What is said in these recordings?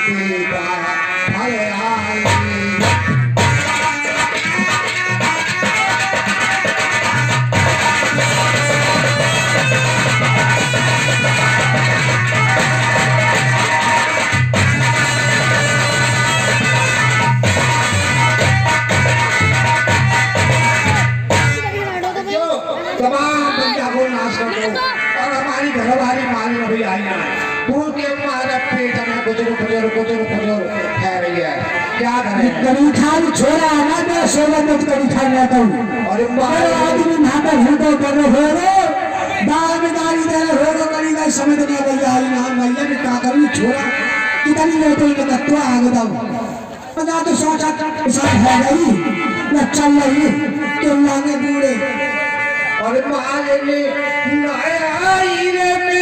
सीता फल आई। तमाम दुनिया को नाश कर दो और हमारी घरवाली माली अभी आई ना भूल के हमारा पेट में कुछ है भैया क्या करें। कड़ी खाली छोरा ना मैं सोलह मत कड़ी खा जाता हूँ और आदमी नाटक झूठो कर रहे हो रे दावेदारी दे रहे हो कड़ी का समझ नहीं भैया आई ना भैया ने क्या करूँ छोरा कितनी ले तो इनका तत्व आ गया पता तो सोचा सब है गई न चल रही तो लाने बूढ़े और माले ने आई रे में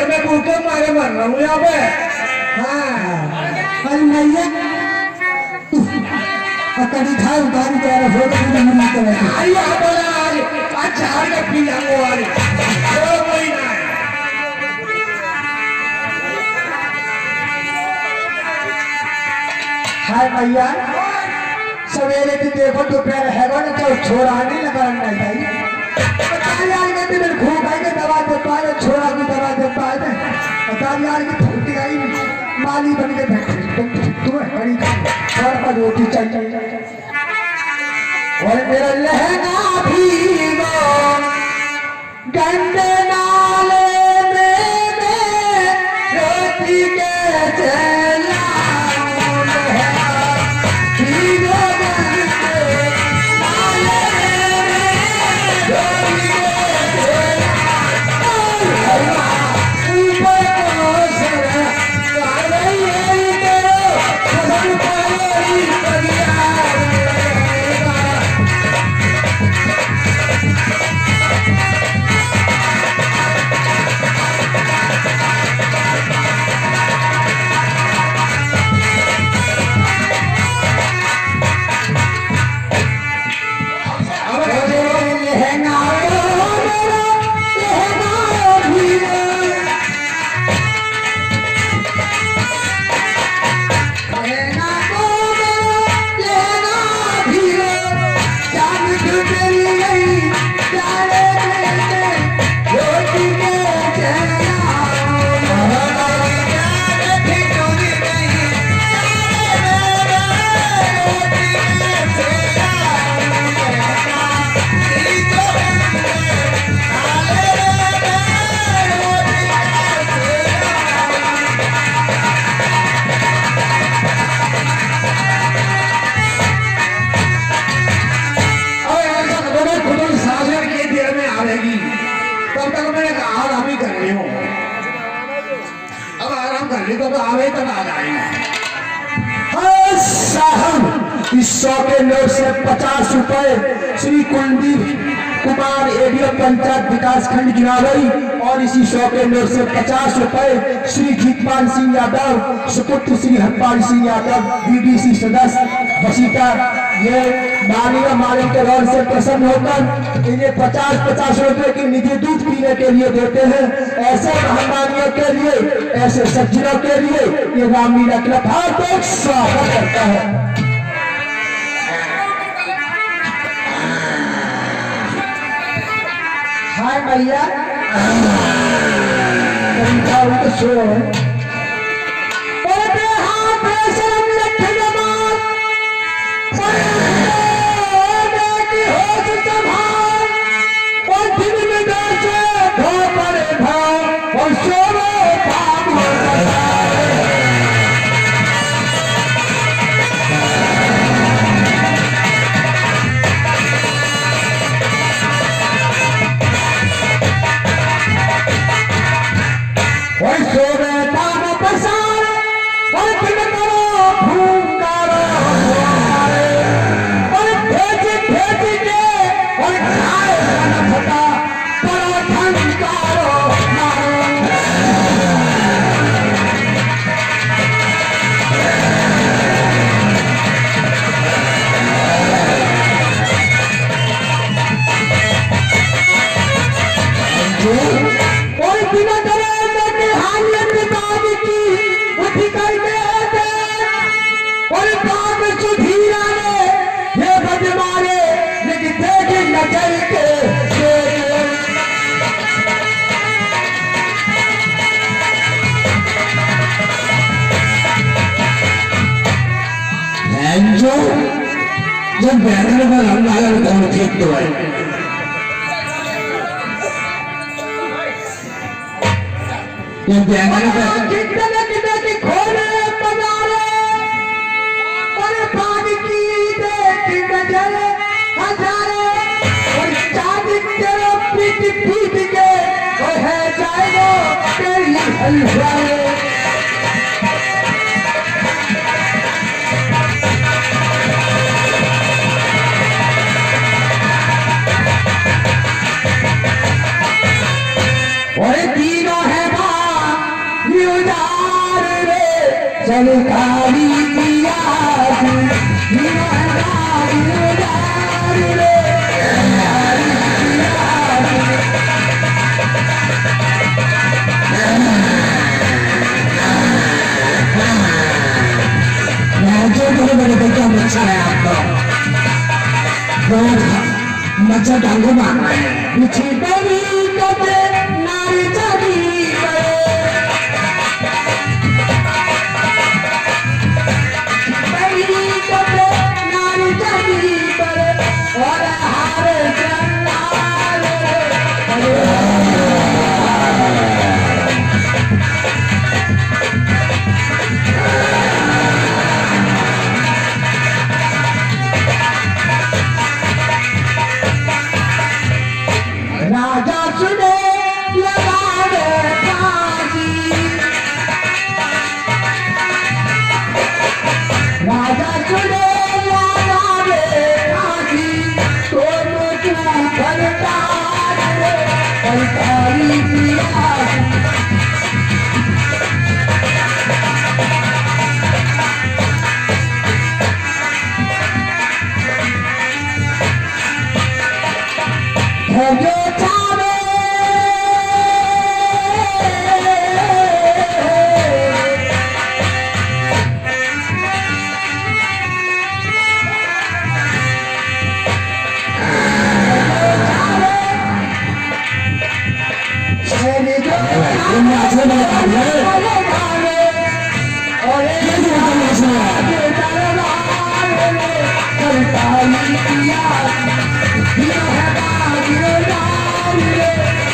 मरो के मारे मर रहा हूँ यहाँ पे। हाँ अरे भैया कड़ी खा उतारी तेरा फोटो नहीं मिलता है आई यहाँ बोला आज अच्छा हर का पी जाओ आज तो कोई ना हाय भैया सवेरे की देखो तो पैर है ना तो छोरा नहीं लगा नहीं भाई यार मैं मेरे खूब भाई के दवा दे पाए छोरा की दवा दे पाए बता यार की फूटी आई माली बन के बैठे तुम्हें बड़ी घर पर रोटी चाहिए और मेरा लहंगा भीगो गंदे नाले में रोटी के चला इस 100 के नोट से 50 रुपए श्री कुलदीप कुमार एडीओ पंचायत विकास खंड गिरावई और इसी 100 के नोट से 50 रुपए श्री जीतपाल सिंह यादव सुपुत्र श्री हरपाल सिंह यादव बीडीसी सदस्य बसीता ये माननीय मालिक के रोल से प्रसन्न होकर इन्हें 50-50 रुपए की निजी दूध पीने के लिए देते हैं। ऐसे मेहमानियों के लिए ऐसे सज्जनों के लिए ये रामलीला क्लब हार्दिक स्वागत करता है। हाय भैया शर्म के जो जब बैनर पर हम आया कौन ठीक तो है ये बैनर पर कितने कितने की खोले बजारे और पानी की देखी नजरे हजारे और चांदी तेरे पीट पीट के और है जाएगा तेरी हलवाए सरकारी किया बड़े बड़े बच्चा बच्चा है आपको मच्छर डांगो मार रहे हैं पीछे बड़ी कपड़े नारी चली राजा सुने लगा दे फांसी राजा सुने लगा दे फांसी तो तू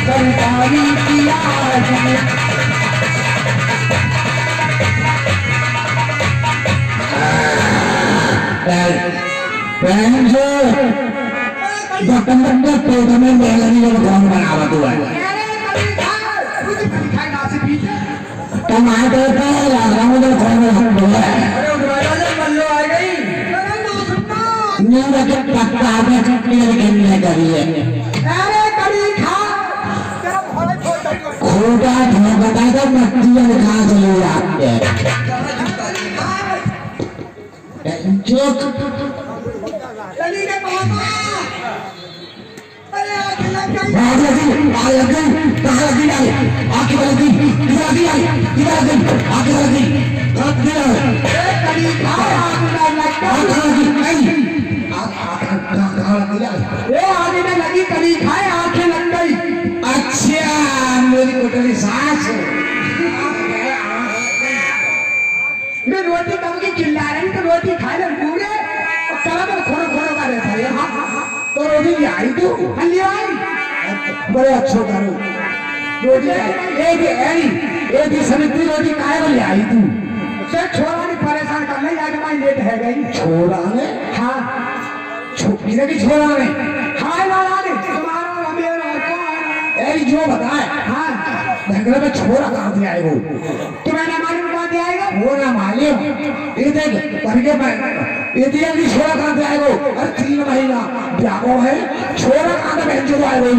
सरकारी पिया पेट में मेलनी को कौन बनावा तू है टमाटर का लगा मुझे कौन बोला नहीं लगे पक्का में चटनी लेके करिए खोटा ठोकता तो मट्टी खा चले आपके जो लगी कड़ी खाए आंखें लग गई अच्छा मेरी कोटली सास मैं रोटी कम की चिल्ला रही तो रोटी खाए ले पूरे और कलम खोड़ो खोड़ो का रहता है तो रोटी ले आई तू हल्ली आई बड़े अच्छो करो रोटी एक ही समिति रोटी काहे को ले आई तू से छोरा ने परेशान कर ले आज मैं लेट है गई छोरा ने हाँ किसे की छोरा ने हाय लाला ने तुम्हारा मेरा कौन ऐसी जो बताए हाँ घर में छोरा कहाँ से आए वो तुम्हें ना मालूम कहाँ से आएगा वो ना मालूम ये देख करके मैं ये जल्दी छोरा कहाँ से आए वो अरे 3 महीना ब्याहो है छोरा कहाँ से बहन जो आए वो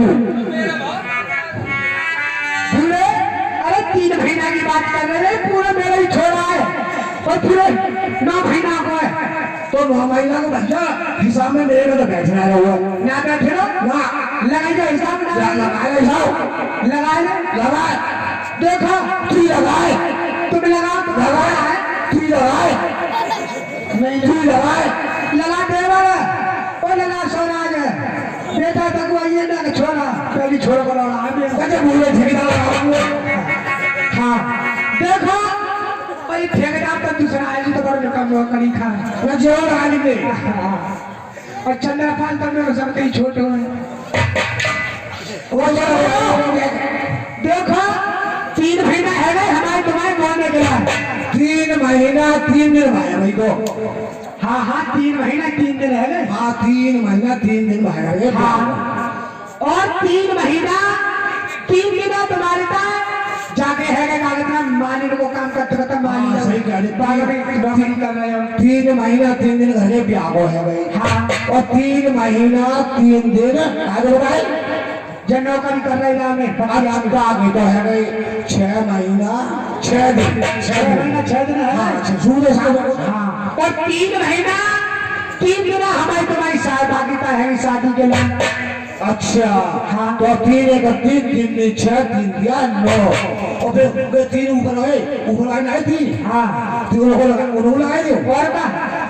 पूरे अरे 3 महीना की बात कर रहे हैं पूरा मेरा ही छोरा है और पूरे 9 महीना को है तो 9 महीना को भैया हिसाब में मेरे में तो बैठना है वो ना बैठे रहो ना लगाई जो हिसाब लगाए हिसाब लगाए लगाए देखो तू लगाए तुम लगाओ लगाए तू लगाए नहीं तू लगाए लगा देवर वो लगा स्वराज बेटा तक आइए ना छोरा पहली छोरा को लौड़ा आगे कैसे बोले ठेकेदार हाँ देखो भाई ठेकेदार तो दूसरा आएगी तो बड़ा कम नौकरी खा मैं जोर आने में और चंद्रपाल तो मेरे सबसे ही छोटे हैं वो देखो 3 महीना है ना हमारे तुम्हारे बोलने के लिए 3 महीना 3 दिन भाया भाई को हाँ हाँ 3 महीना 3 दिन है ना हाँ 3 महीना 3 दिन भाया हाँ और 3 महीना 3 दिन तुम्हारे पास जाके है कागज में मानी को काम करते रहता मानी सही कह रहे बागी कर रहे हो 3 महीना 3 दिन घर में ब्याह है भाई हाँ और 3 महीना 3 दिन आगे भाई जो नौकरी कर रहे हैं हमें आपका आगे तो है भाई 6 महीना 6 दिन 6 महीना 6 दिन है हाँ और 3 महीना 3 दिन हमारी तुम्हारी सहभागिता है शादी के लिए अच्छा हाँ तो 3 एक 3 दिन 6 दिन दिया 9 और फिर 3 ऊपर है ऊपर लाइन आई थी हाँ उन्होंने लगाए थे और का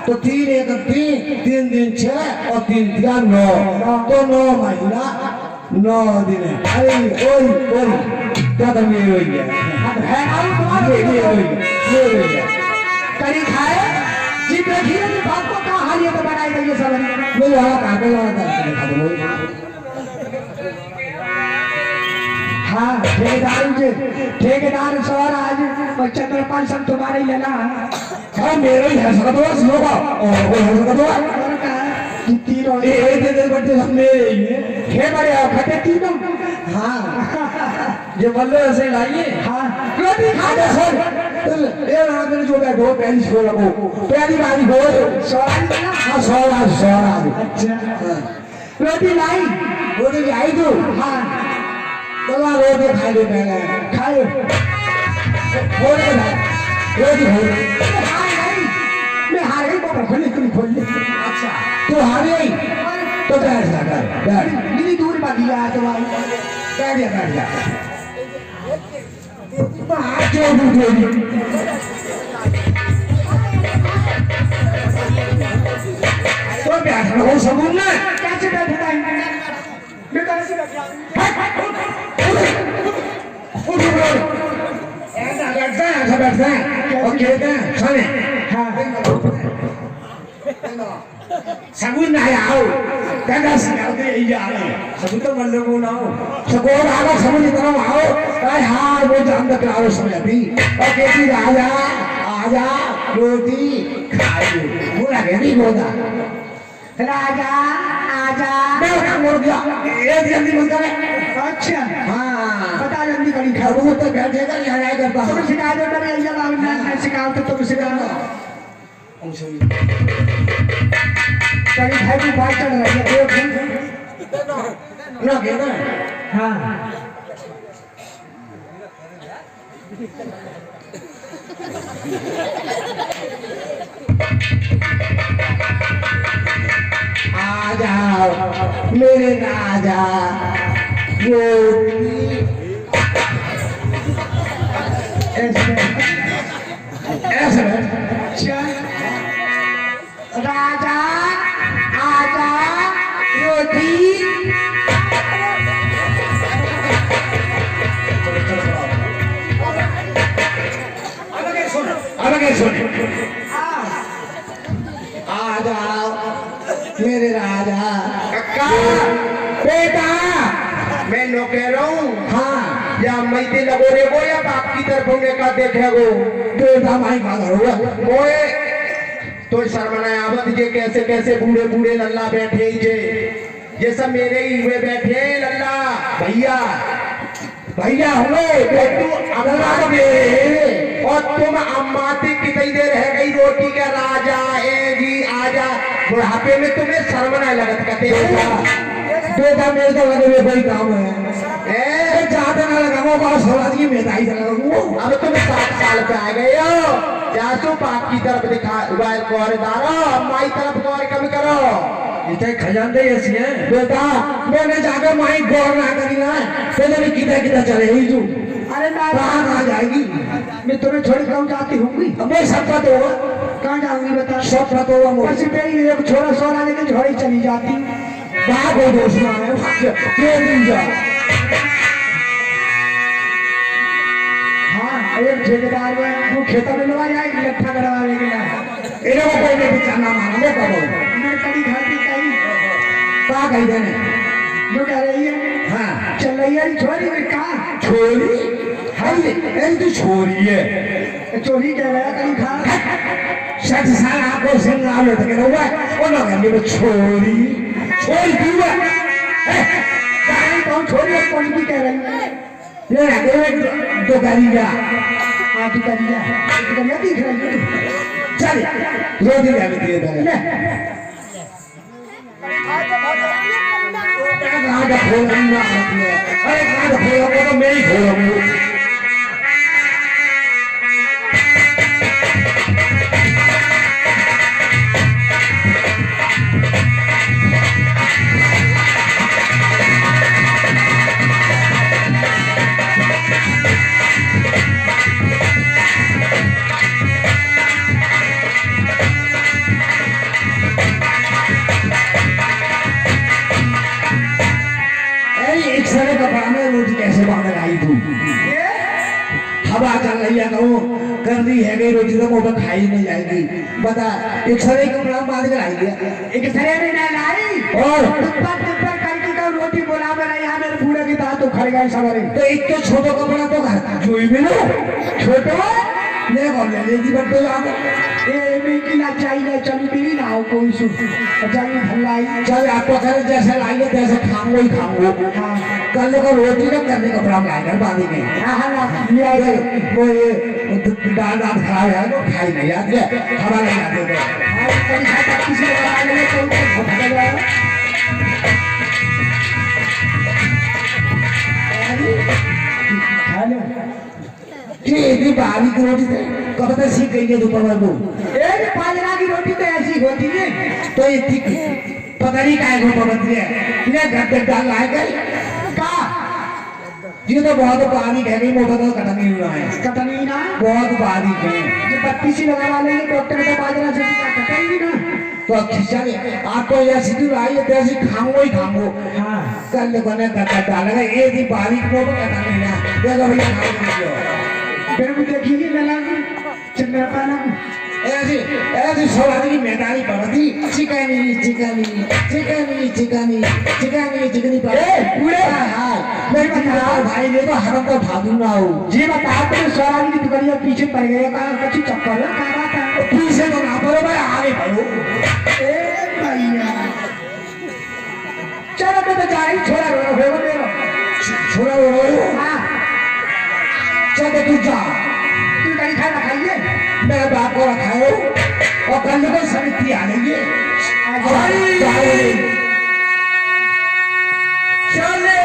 तो 3 एक 3 दिन 6 और 3 दिया 9 तो 9 महीना 9 दिन है अरे ओई क्या तुम ये हो गया है और तुम्हारे ये करी खाए जी देखिए कि बात को कहाँ हालिए तो बनाई गई है सब नहीं वाला काटे वाला हाँ ठेकेदार सौर आज चंद्रपाल सब तुम्हारे ही लेना हाँ मेरा ही है सकत हुआ सुनोगा और वो है सकत हुआ तीनों दे बड़े सब मेरे ही है खे बड़े आओ खटे तीनों हाँ ये बल्ले ऐसे लाइए हाँ रोटी खा आजा सर ये रात में जो बैठो पहली छोड़ को पहली बारी हो सौर हाँ सौर अच्छा रोटी लाई रोटी आई तो हाँ चला रोटी खाई ले पहले खाए रोटी मैं हार गई पापा खोल ले अच्छा तू हार गई तो बैठ जा बैठ मेरी दूर बाकी है तुम्हारी बैठ जा क्यों दूर तो बैठ रहो सबूत ना कैसे बैठता है मैं कैसे ऐसा बैठता है और खेलते हैं खाने सबूत नहीं आओ क्या सिखाते यही जा रहे सबूत तो बल्ले को ना हो सकोर आगा समझ इतना आओ अरे हाँ वो जान तक आओ समय भी और कहती आजा रोटी खाओ वो लगे नहीं बोला राजा आजा मैं बोल दिया एक जल्दी बोल करे अच्छा हाँ बता जल्दी करी खा वो तो बैठेगा यहाँ नहीं करता तुम सिखा दो ना मैं जब मैं सिखाऊं तो तुम सिखाओ कभी भाई की बात चल रही है एक ना कहना हाँ आ जाओ मेरे राजा ऐसे राजा आजा रोटी अब क्या सुने आ जाओ मेरे राजा कक्का बेटा मैं नो कह रहा हूँ हाँ या मैदे लगोरे को या बाप की तरफ होने का देखे गो बेटा माई खा करूँगा मोए तो शर्मनाया आवत ये कैसे कैसे बूढ़े बूढ़े लल्ला बैठे ही ये सब मेरे ही हुए बैठे लल्ला भैया भैया हुए तू अम्मा और तुम अम्मा से कितनी देर रह गई रोटी के राजा ए जी आजा बुढ़ापे में तुम्हें शर्म ना लगत कहते बेटा मेरे तो लगे हुए कोई काम है ज्यादा ना लगाओ बड़ा समाज की मेधाई लगाओ अब तुम 7 साल पे आ गए हो जासू बाप की तरफ दिखा गौर दारो अम्मा की तरफ गौर कम करो इतने खजानदे ऐसी हैं बेटा मैंने जाकर माई गौर ना करी ना तो जब किधर चले ही तू अरे मैं कहाँ जाएगी मैं तुम्हें छोड़ कर जाती होंगी मैं सब पता होगा कहाँ जाऊंगी बता सब पता होगा बस मेरी एक छोरा सोना लेके झोड़ी चली जाती भागो दोस्त जा। हाँ एक ठेकेदार में वो खेतों में लगा जाए इकट्ठा करवाने के लिए इन्हें को कोई नहीं बेचाना मांगा वो करो इन्होंने कड़ी खाती कहीं कहा कही देने जो कह रही है हाँ चल रही है छोरी में कहा छोरी है तो छोरी है चोरी कह रहा है कड़ी खा 60 साल आपको सिंगार होते के हुआ वो ना कहने में छोरी छोरी क्यों है कहीं कौन छोरी है कौन की कह रही है ये रखे तो करिया हाँ तू करिया दिख रही है चल रोटी ले दिए पहले कहाँ का खोल ना अरे कहाँ का खोल वो तो मैं ही खोलूंगा कपड़ा में रोटी कैसे बांध लाई तू हवा चल रही है कहूँ कर दी है गई रोटी तो मोटर खाई नहीं जाएगी बता एक सरे कपड़ा बांध कर आई दिया एक सरे में ना लाई और टिप्पर करके का रोटी बोला मेरा यहाँ मेरे पूरे की दांत उखड़ गए सवारे तो एक तो छोटो कपड़ा तो घर जोई में लो छोटो ले कौन ले लेगी बट्टो जाओ ए मैं की ना चाहिए चली भी ना हो कोई सुन चली भलाई चल आपको करे जैसे लाइए तैसे खाऊंगा ही खाऊंगा हाँ कल को रोटी ना करने कपड़ा में आएगा बांधेंगे हाँ ले आए वो ये दाल दाल खराब है तो खाई नहीं आते हवा नहीं आते तो हां कहीं खाता किसी को आ गए तो भटक गया हेलो ये बारी की रोटी कब तक सीख गई है दोपहर को एक बाजरा की रोटी तो ऐसी होती है तो ये ठीक पता नहीं काय को पकड़ती है इन्हें घर तक डाल लाए गए का ये तो बहुत बारीक है नहीं मोटा तो कटा नहीं हुआ है कटनी ना बहुत बारीक है ये 32 लगा वाले ये डॉक्टर का बाजरा से कटाई ना तो खिंचा ले आपको यह सीधी आई है तैसे खाऊंगा ही खाऊंगा हाँ कल को ने कटा डालेगा ये भी बारीक मोटा कटा नहीं ना देखो भैया खाओ फिर भी देखिए लला चंद्र पाना ऐसी सवारी की मैदानी पड़ती चिकनी चिकनी चिकनी चिकनी चिकनी चिकनी पूरे हाँ मैं बता भाई ने तो हरम तो उठा दूंगा जी बता तो सवारी की दुकान पीछे पड़ गए कच्ची चक्कर है क्या बात है पीछे तो ना पड़ो भाई आगे पड़ो ए भैया चलो मैं तो जा रही छोरा रो रहा मेरा छोरा रो रहा हाँ चल तू जा तू गाड़ी खाना खाइए मेरे बाप को रखाओ और कल को समिति आ लेंगे चले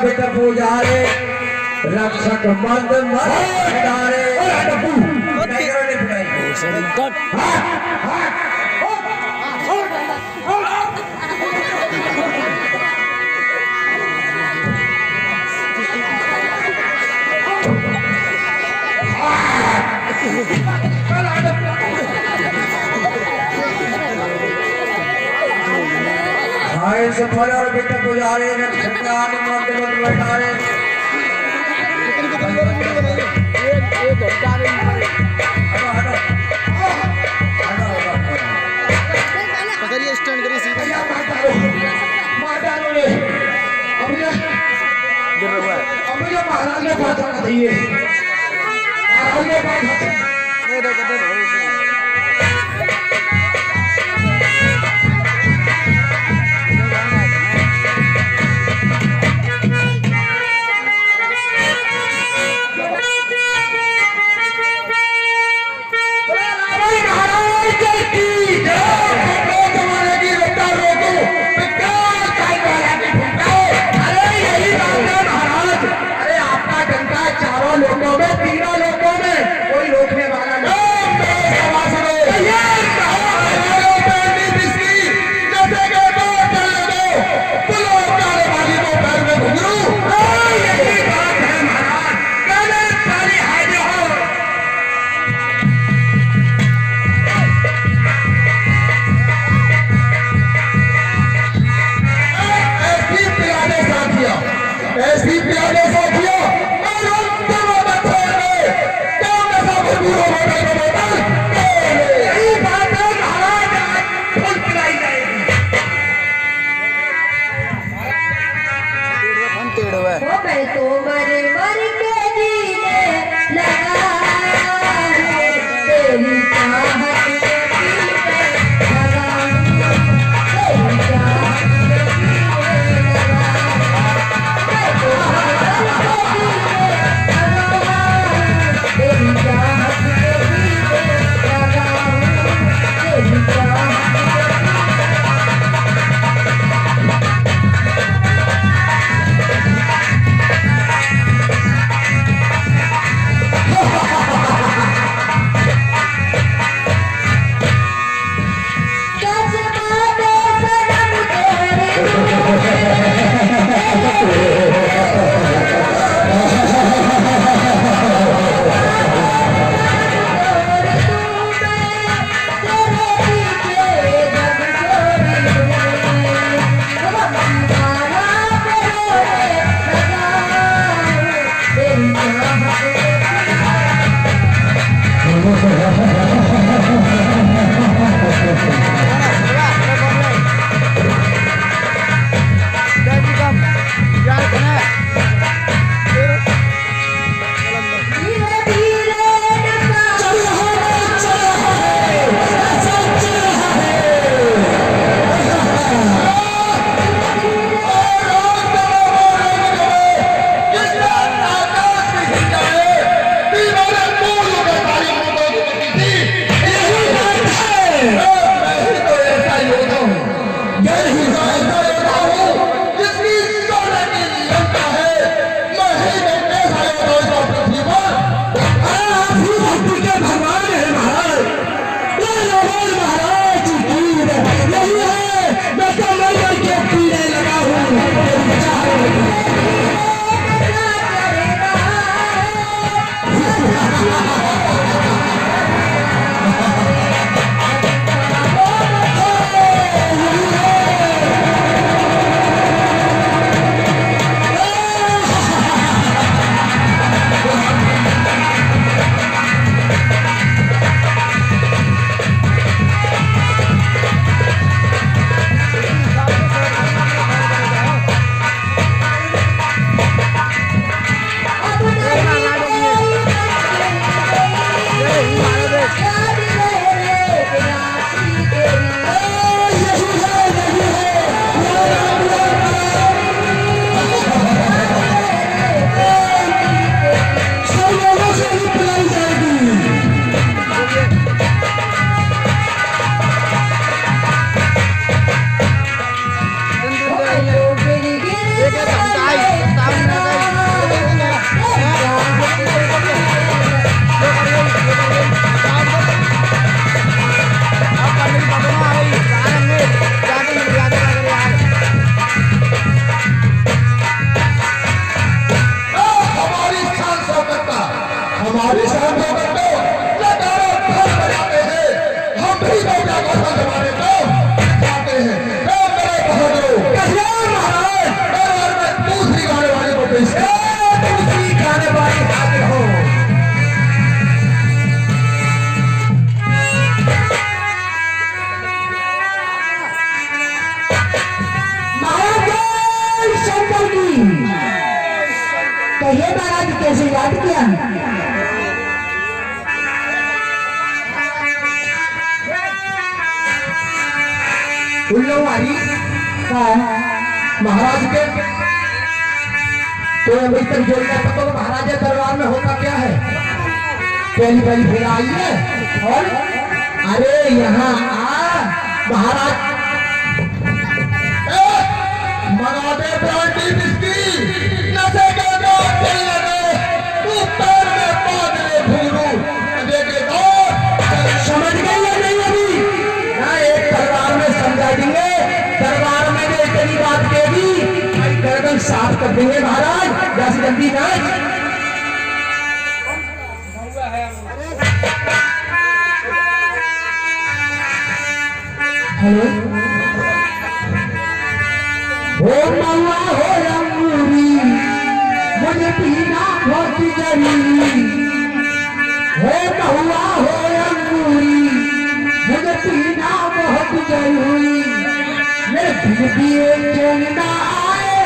बेटा पूजारे रक्षक मंद मरे से फल बेटा गुजारे रक्षकान मंदिर बैठारे पकड़िए स्टैंड करिए सीधा माता रे अब ये महाराज ने हमारे साथ होकर तो लतारों घर बजाते हैं, हम भी तो क्या कौशल जमाने को जाते हैं। तो मेरे बहादुर महाराज दरबार में दूसरी गाने वाले को पेश करो। दूसरी गाने वाली हाजिर हो। कहिए महाराज कैसे याद किया? उल्लोवारी महाराज के तो अभी तक जोड़ गया तो महाराज के दरबार में होता क्या है? पहली पहली फेरा आई है और अरे यहाँ आ महाराज मगाते ब्रांडी बिस्की नशे के दौर चलने दो तू पैर में बादले भूलू देखे दो। समझ गए या नहीं? अभी ना एक दरबार में समझा देंगे, दरबार में जो इतनी बात कहेगी गर्दन साफ कर देंगे महाराज। जैसे जल्दी नाच हेलो हो मौला हो अंगूरी मुझे पीना बहुत जरूरी। हो महुआ हो अंगूरी मुझे पीना बहुत जरूरी। मेरे दिल दिए चैन ना आए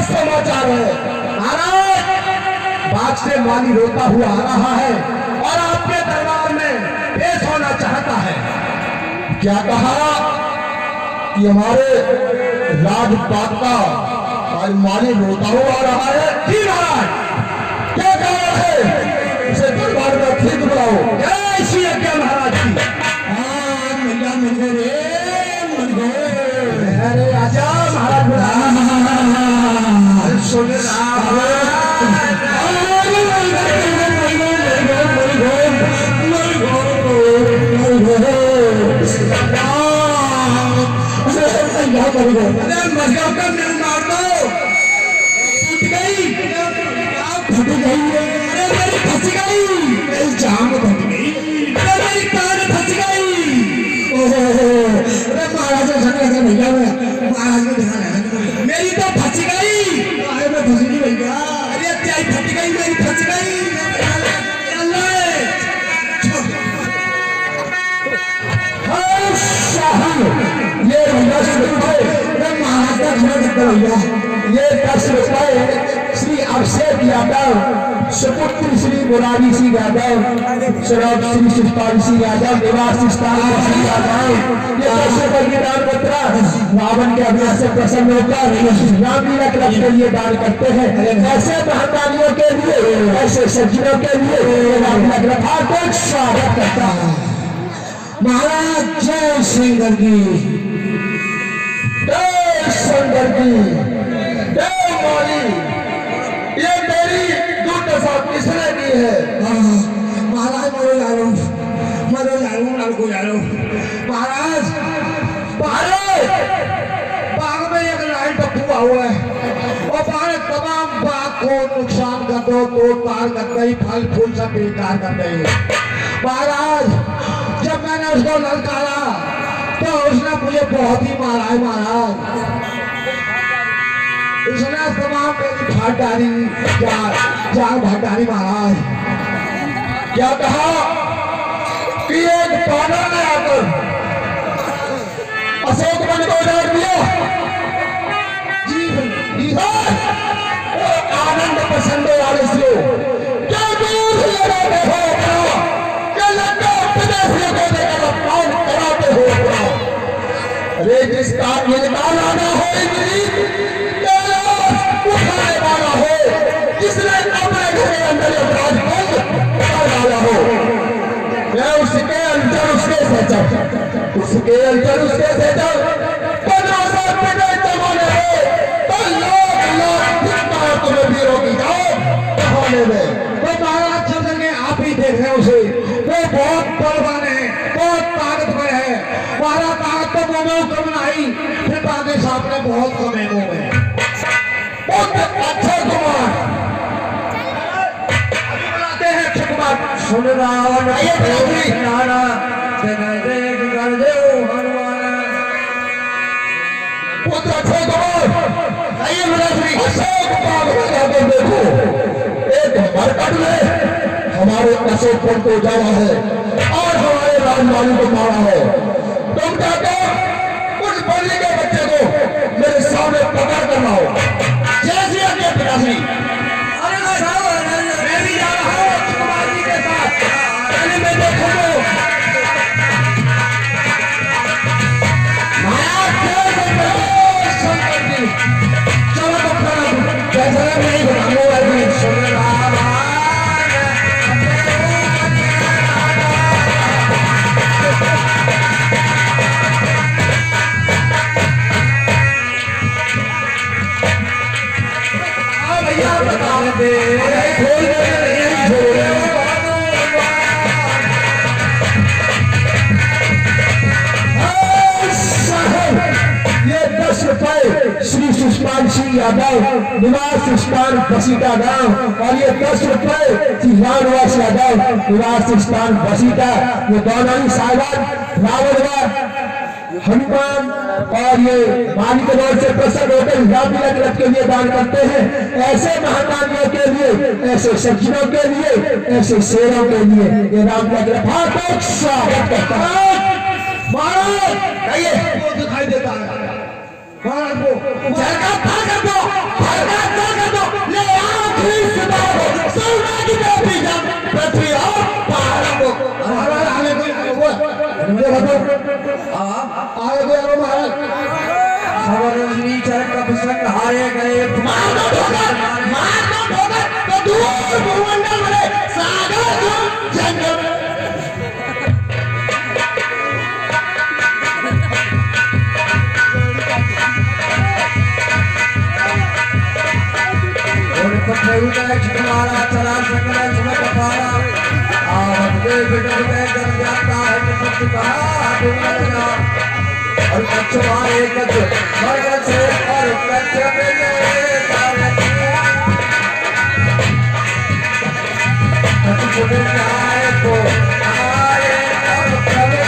समाचार है महाराज? बाग से माली रोता हुआ आ रहा है और आपके दरबार में पेश होना चाहता है। क्या कहा कि हमारे राजपाट का आज माली रोता हुआ आ रहा है? जी महाराज। क्या कारण है? उसे दरबार में ठीक बुलाओ। जय श्री आज्ञा महाराज की। अरे आजा महाराज सुन मजगा का मिल मार दो। टूट गई फट गई। अरे मेरी फंस गई, मेरी जान फट गई। अरे मेरी कान फंस गई। अरे महाराज भैया महाराज को ध्यान है मेरी तो फंस गई। मैं फंस गई भैया। अरे क्या फट गई, मेरी फंस गई। ये भैया महाराज का खड़ा करता भैया। ये 10 रुपए श्री अभिषेक यादव, सुपुत्र श्री मुरारी सिंह यादव, सौरभ श्री शिवपाल सिंह यादव, निवास सिंह यादव। ये 10 रुपए की दान पत्र रावण के अभियान से प्रसन्न होकर रामलीला क्लब के लिए दान करते हैं। ऐसे ऐसे सज्जनों के लिए हार्दिक स्वागत करता है। महाराज जय शंकर की, जय शंकर की, जय मौली। ये मेरी दुर्दशा किसने की है? महाराज मरो जानो, मरो जानो, लड़को जानो। महाराज बाग में एक लाइन टप्पू हुआ है और बाहर तमाम बाग को नुकसान कर दो, तोड़ ताड़ कर गई, फल फूल सब बेकार कर गई। महाराज जब मैंने उसको ललकारा तो उसने मुझे बहुत ही मारा है। महाराज उसने तमाम मेरी फाट डाली, जान भाट डाली। महाराज क्या कहा कि एक पागल ने आकर अशोक वन को उजाड़ दिया? जी आनंद पसंद वाले से क्या दूर लगाते हो अपना, क्या लंका विदेशियों को देकर अपमान कराते हो अपना। रेगिस्तान में निकालाना हो, उठाने वाला हो, जिसने अपने घर के अंदर अपराध कर डाला हो, मैं उसके अंदर उसके से जब उसके अंदर उसके से जब 15 साल पहले जमाने में तो लोग तुम्हें भी रोकी जाओ बहाने में। तो महाराज चंद्र के आप ही देख रहे हैं उसे, वो बहुत बलवान है, बहुत ताकतवर है। महाराज ताकत तो मुंह में कम नहीं, फिर बाकी साहब ने बहुत कम है मुंह में। बहुत अच्छा कुमार बुलाते हैं अक्षय कुमार। सुन रहा हो पुत्र अक्षय कुमार, आइए मिलाश्री अशोक बाग में जाकर देखो, एक मरकट ने हमारे अशोकपुर को जाना है और हमारे राजमाली को मारा है। तुम जाकर उस बल्ली के बच्चे को मेरे सामने पकड़ कर लाओ। जैसे आगे पिताश्री। अरे मैं भी जा रहा हूँ अक्षय कुमार जी के साथ। पहले मैं देखूंगा चलो तो कैसा नहीं बताऊंगा सुन रहा भैया बता दे श्री सुष्मान सिंह यादव निवास सुष्मान बसीटा गांव, और ये 10 रुपए श्री रामनिवास यादव निवास सुष्मान बसीटा, ये दोनों ही साहिबान रावण हनुमान और ये मालिक रोड से प्रसन्न होकर हिजाब के लिए दान करते हैं। ऐसे महादानियों के लिए, ऐसे सज्जनों के लिए, ऐसे शेरों के लिए ये राम का स्वागत करता है। महाराज वो दिखाई देता है। महाराज को झलका कर दो, कर दो, ले आखिरी सुधार हो, सोना की बेटी जब पृथ्वी और पहाड़ों को। महाराज आगे कोई वो मुझे बताओ। आगे कोई आरो महाराज सवरनी चरक का प्रसंग हारे गए, मार दो ठोकर तो दूर भूमंडल में सागर तुम जंगल। तुम्हारा चला सकता झुमक पारा आपके बिटर में कर जाता है कुछ कहा और कछुआरे कछ मर से और कछ में कछ आए तो आए और कभी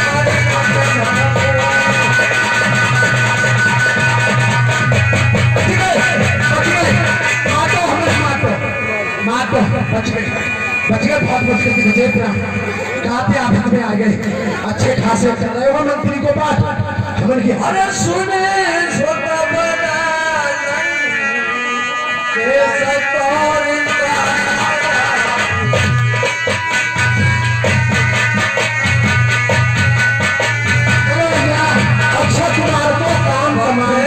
बच गए बहुत मुश्किल की बचे गाते आप में आ गए अच्छे खासे कर रहे हो मंत्री को बात खबर की। अरे सुने छोटा बड़ा अक्षय कुमार को काम कमाए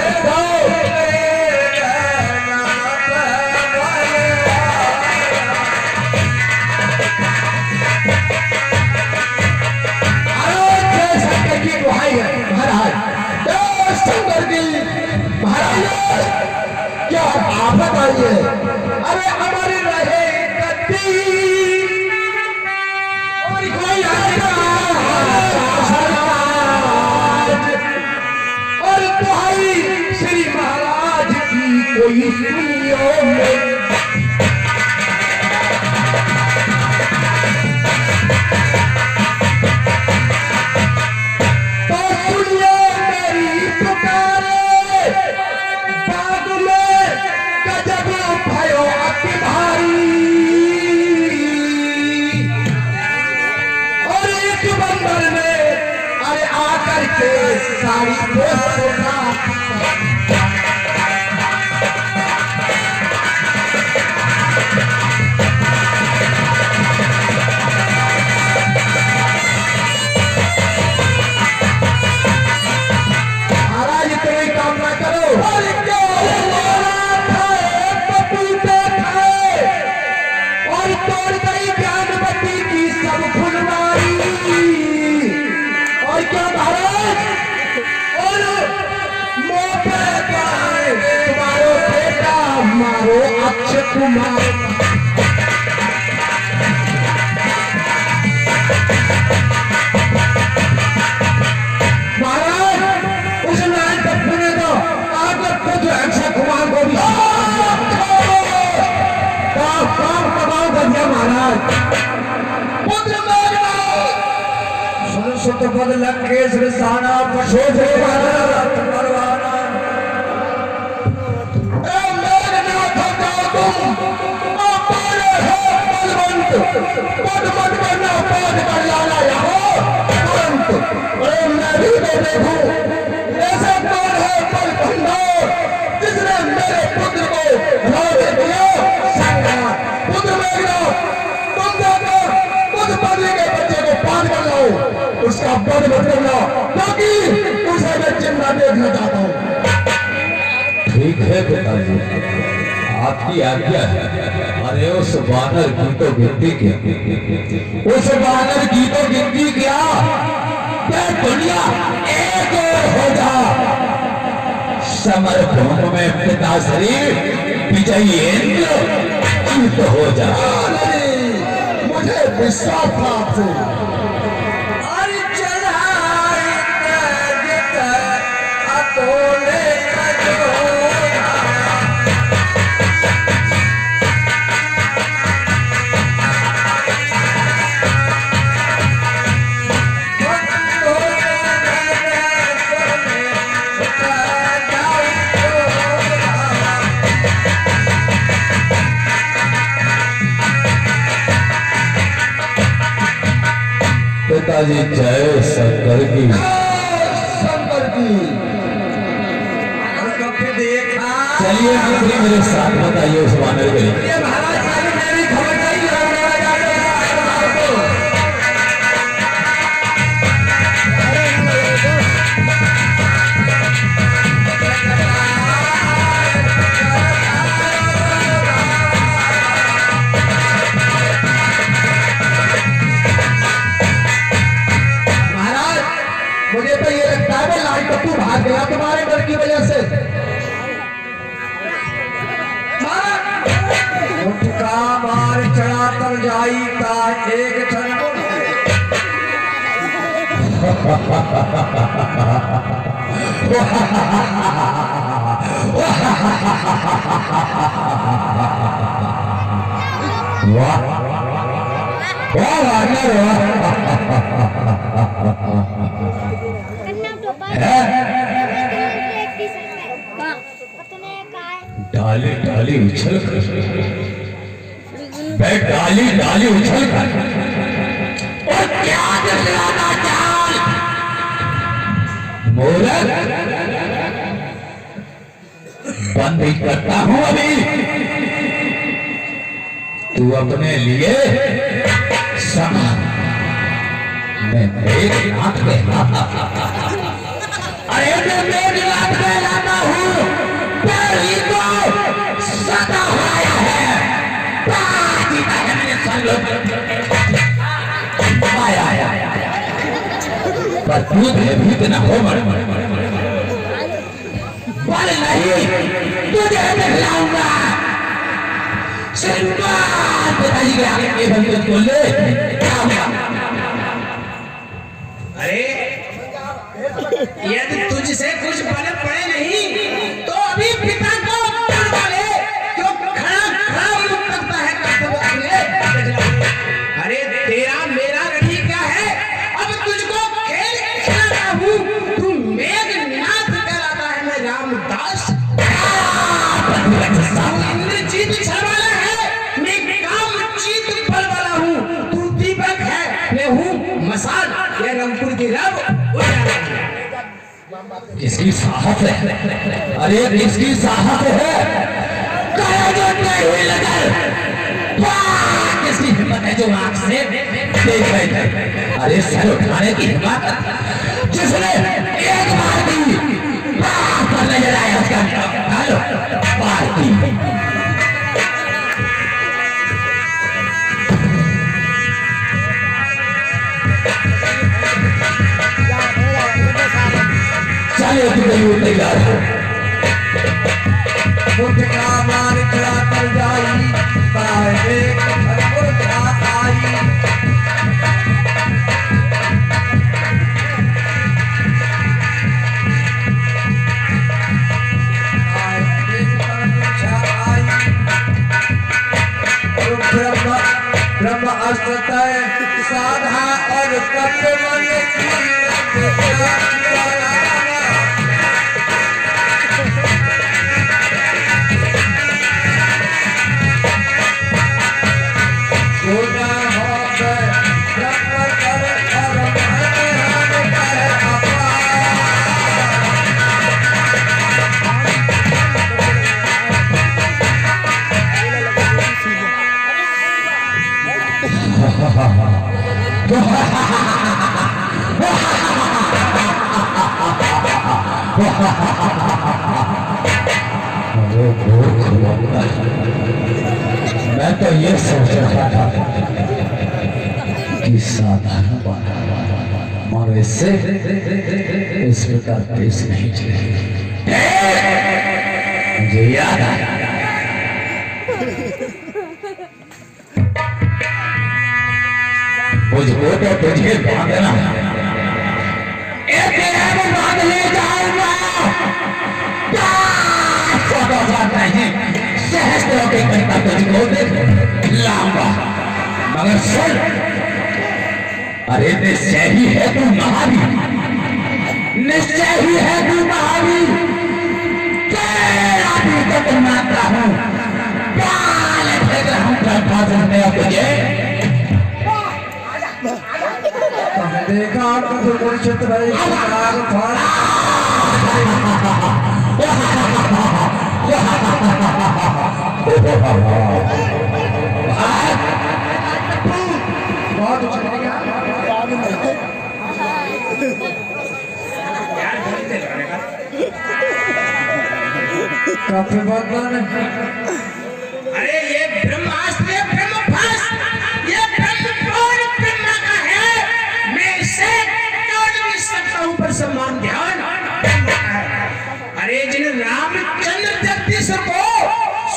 महाराज इतना ही काम ना करो। अरे क्यों मारा था पपीते खाए और तोड़ गई ज्ञानवती की सब फुलवारी। और क्या महाराज और मोटे गाय तुम्हारो बेटा मारो अक्षय कुमार। महाराज उस लाल टप्पू ने तो आकर खुद अक्षय कुमार को भी काम दबाव कर दिया। महाराज पुत्र सरस्वत पद लंकेश साना पशु ऐसा कौन है बल भंडार जिसने मेरे पुत्र को हरा दिया। पुत्र तुम जाकर खुद बदले के बच्चे को पान कर लो, उसका बद बदल लो, क्योंकि उसे मैं जिंदा देखना चाहता हूँ। ठीक है पिताजी, आपकी आज्ञा है। अरे उस वानर की तो गिनती क्या, उस वानर की तो गिनती क्या, दुनिया एक और हो जा। समर भूमि में पिताश्री विजयी इंद्र जीत हो जा। मुझे विश्वास था आपसे। पिताजी जय शंकर की। शंकर की। चलिए मंत्री मेरे साथ बताइए उस वानर के लिए। महाराज सारी मेरी खबर चाहिए। मुझे तो ये लगता है लाल टप्पू भाग गया तुम्हारे डर की वजह से। उठका मार चढ़ा तर जाई का एक क्षण वाह डाली डाली उछल कर, डाली डाली उछल कर, और क्या दिखलाना चाल मूर्ख, बंद ही करता हूं अभी। तू अपने लिए समा मैं मेघनाथ कहलाता। अरे मैं मेघनाथ कहलाता हूं। पहली तो सदा आया है, जीता है मेरे संग आया पर तू भयभीत न हो मर बल नहीं, तुझे दिखलाऊंगा। श्रीमान पिताजी के आगे के बंदे को ले क्या हुआ? अरे यदि तुझसे कुछ बल पड़े नहीं तो अभी पिता को मार डाले, क्यों खड़ा खड़ा मुख करता है कर्तव्य। अरे तेरा मेरा रही क्या है, अब तुझको खेल खिलाता हूँ। तू मेघनाथ कहलाता है, मैं रामदास। तू इंद्रजीत छल वाला है, मैं कामजीत बल वाला हूँ। तू दीपक है, मैं हूँ मसाल, ये रंगपुर की रब उजाला। इसकी साहस है, अरे इसकी साहस है, नहीं लगा ठीक है। अरे सर उठाने की हिम्मत जिसने एक बार दी पर नजर आया उसका हेलो पार्टी चले तैयार हो मुझका मार चढ़ा कर जाई बाहर आई ब्रह्म अस्त्र साधा और मैं तो ये सोच रहा था कि साधारण बात मगर इससे इस प्रकार पेश नहीं चले। मुझे याद आया मुझको तो तुझे बांधना बांध ले जाऊंगा सहस्त्रों के घंटा तुझको लाऊंगा मगर सुन अरे निश्चय ही है तू महावीर निश्चय ही है तू महावीर तेरा भी तो मानता हूं पाल फेंक रहा हूं प्रभाषण में तुझे देखा क्षेत्र बहुत काफी बदलाव अरे ये ब्रह्मास्त्र ये ब्रह्म कौन ब्रह्मा का है मैं इसे तोड़ नहीं सकता हूं पर सम्मान ध्यान अरे जिन रामचंद्र जगदीश को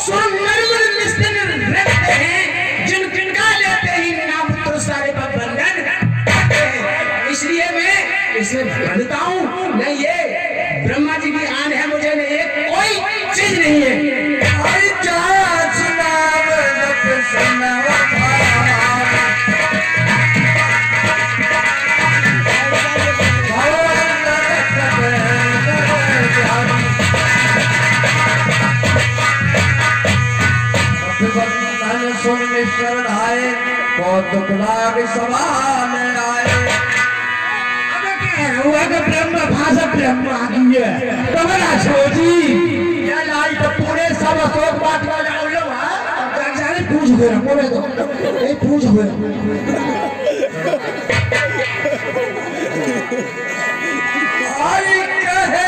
सुनर्मल निस्तिन रखते हैं जिन किनका लेते ही नाम पुत्र सारे पर बंधन इसलिए मैं इसे बनता हूं नहीं ये ब्रह्मा जी की आन है मुझे नहीं ये कोई चीज नहीं है शरण आए बहुत लाग सवाल आए ब्रह्म भाषा ब्रह्म आ गई है कमला छोटी या लाई तो पूरे सब अशोक बात का जाओ लो जाने पूछ गया बोले तो ये पूछ गया आई कहे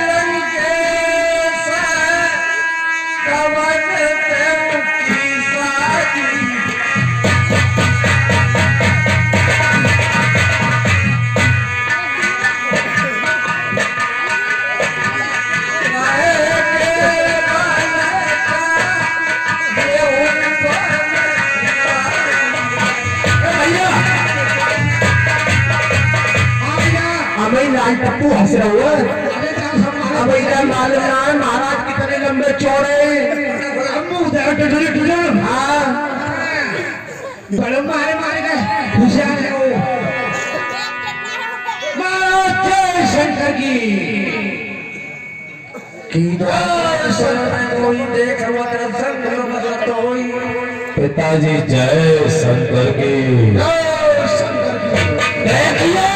लंकेश कवन ते मुक्ति साजी टप्पू हंस रहा हुआ अब इधर मालूम ना है महाराज कितने लंबे चौड़े हाँ बड़े मारे मारे गए होशियार है वो महाराज शंकर की कोई देख पिताजी जय शंकर की देखिए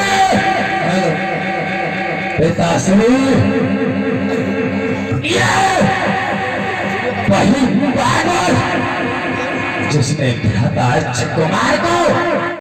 पिताश्री वही पागल जिसने भ्राता कुमार को